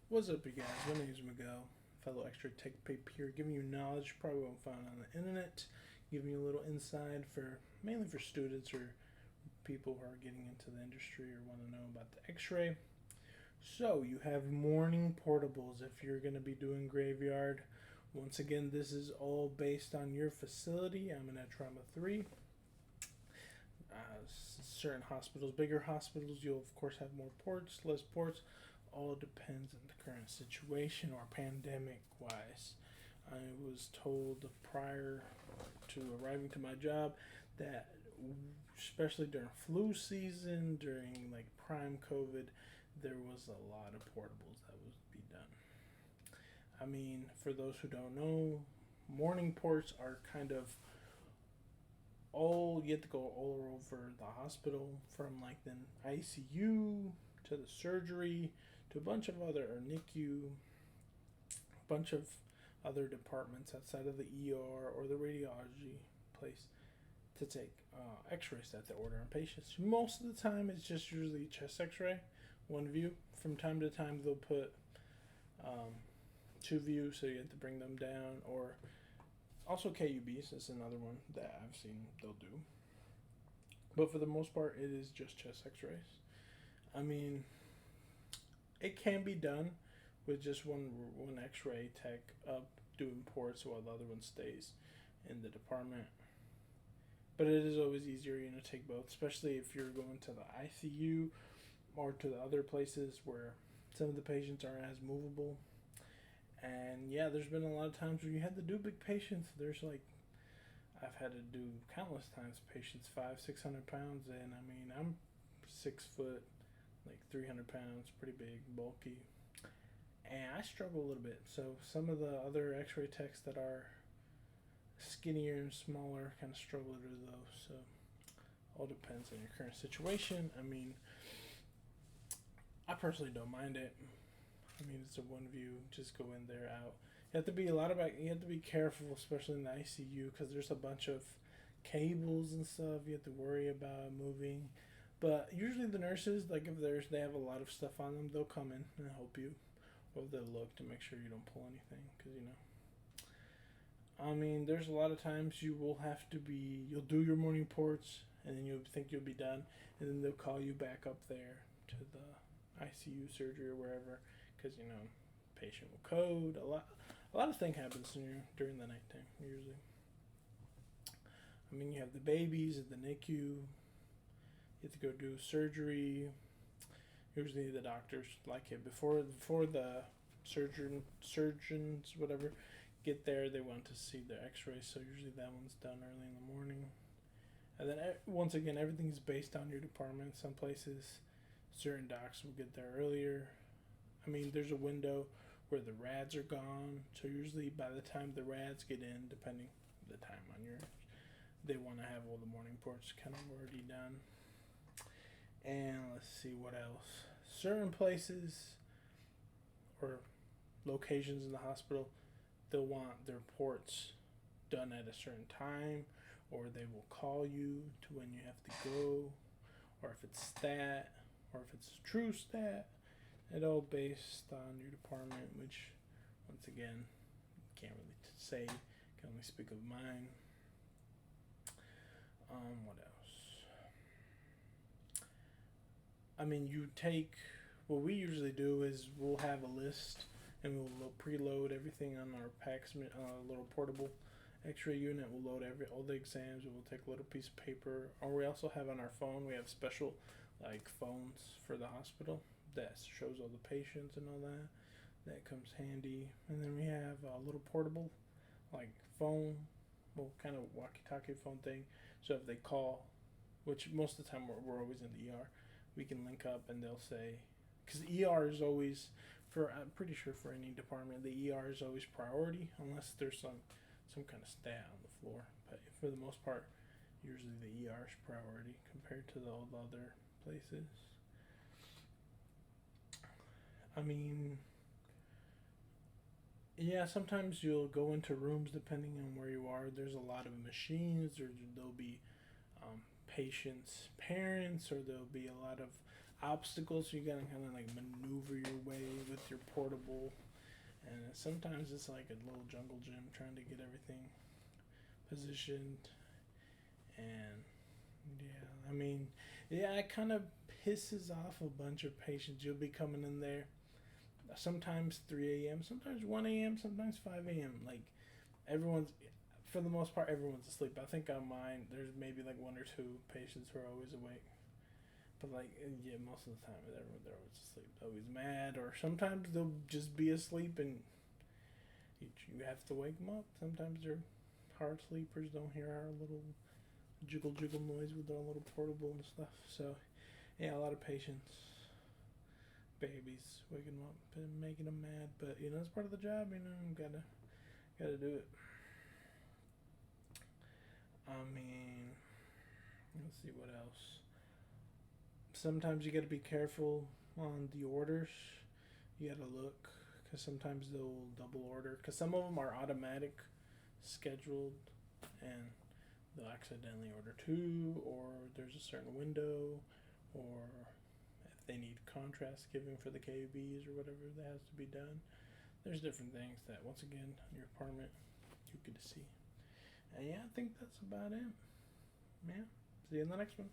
What's up, you guys? My name is Miguel, fellow Xray Tech peep here, giving you knowledge you probably won't find on the internet, giving you a little insight for mainly for students or people who are getting into the industry or want to know about the X-ray. So you have morning portables if you're going to be doing graveyard. Once again, this is all based on your facility. I'm in a trauma 3. Certain hospitals, bigger hospitals, you'll of course have more ports, less ports. All depends on the current situation or pandemic wise. I was told prior to arriving to my job that, especially during flu season, during like prime COVID, there was a lot of portables that would be done. I mean, for those who don't know, morning ports are kind of all you have to go all over the hospital, from like the ICU to the surgery to a bunch of other or NICU, a bunch of other departments outside of the ER or the radiology place to take X-rays that they order on patients. Most of the time, it's just usually chest X-ray, one view. From time to time, they'll put um, two views, so you have to bring them down, or also KUBs is another one that I've seen they'll do. But for the most part, it is just chest X-rays. I mean, it can be done with just one Xray Tech up doing ports while the other one stays in the department. But it is always easier, to take both, especially if you're going to the ICU or to the other places where some of the patients aren't as movable. And yeah, there's been a lot of times where you had to do big patients. There's like I've had to do countless times patients 500-600 pounds, and I mean I'm 6 foot, like 300 pounds, pretty big, bulky, and I struggle a little bit. So some of the other X-ray techs that are skinnier and smaller kind of struggle to do those. So all depends on your current situation. I mean, I personally don't mind it. I mean, it's a one view. Just go in there, out. You have to be a lot about. You have to be careful, especially in the ICU, because there's a bunch of cables and stuff you have to worry about moving. But usually the nurses, like if they have a lot of stuff on them, they'll come in and help you, or they'll look to make sure you don't pull anything, because. I mean, there's a lot of times you will have to be. You'll do your morning ports, and then you'll think you'll be done, and then they'll call you back up there to the ICU surgery or wherever, because patient will code a lot of things happens during the nighttime usually. I mean, you have the babies at the NICU. You have to go do surgery. Usually the doctors like it before the surgeons whatever get there. They want to see their X-rays, so usually that one's done early in the morning. And then once again, everything's based on your department. Some places, certain docs will get there earlier. I mean, there's a window where the rads are gone. So usually by the time the rads get in, depending the time on yours, they want to have all the morning ports kind of already done. And let's see what else. Certain places or locations in the hospital, they'll want their ports done at a certain time, or they will call you to when you have to go, or if it's stat, or if it's true stat. It all based on your department, which, once again, can't really say. Can only speak of mine. What else? I mean, what we usually do is we'll have a list and we'll preload everything on our packs, little portable X-ray unit. We'll load all the exams. We'll take a little piece of paper, or we also have on our phone. We have special like phones for the hospital that shows all the patients and all that. That comes handy. And then we have a little portable like phone, well, kind of walkie-talkie phone thing. So if they call, which most of the time we're always in the ER, we can link up and they'll say, because the ER is always, I'm pretty sure for any department, the ER is always priority unless there's some kind of stat on the floor. But for the most part, usually the ER is priority compared to all the other places. I mean, yeah, sometimes you'll go into rooms depending on where you are. There's a lot of machines, or there'll be patients' parents, or there'll be a lot of obstacles, so you gotta kind of like maneuver your way with your portable. And sometimes it's like a little jungle gym trying to get everything positioned. And yeah, I mean, yeah, it kind of pisses off a bunch of patients. You'll be coming in there sometimes 3 a.m., sometimes 1 a.m., sometimes 5 a.m. Like, everyone's, for the most part, everyone's asleep. I think on mine, there's maybe like one or two patients who are always awake. But like, yeah, most of the time, they're always asleep. They're always mad, or sometimes they'll just be asleep and you have to wake them up. Sometimes they're hard sleepers, don't hear our little jiggle jiggle noise with our little portable and stuff. So, yeah, a lot of patients, babies, waking them up and making them mad. But you know, it's part of the job. You know, gotta do it. I mean, let's see what else. Sometimes you gotta be careful on the orders. You gotta look because sometimes they'll double order because some of them are automatic scheduled and they'll accidentally order two, or there's a certain window, or if they need contrast giving for the KVs or whatever that has to be done. There's different things that, once again, in your apartment, you get to see. And yeah, I think that's about it. Yeah. See you in the next one.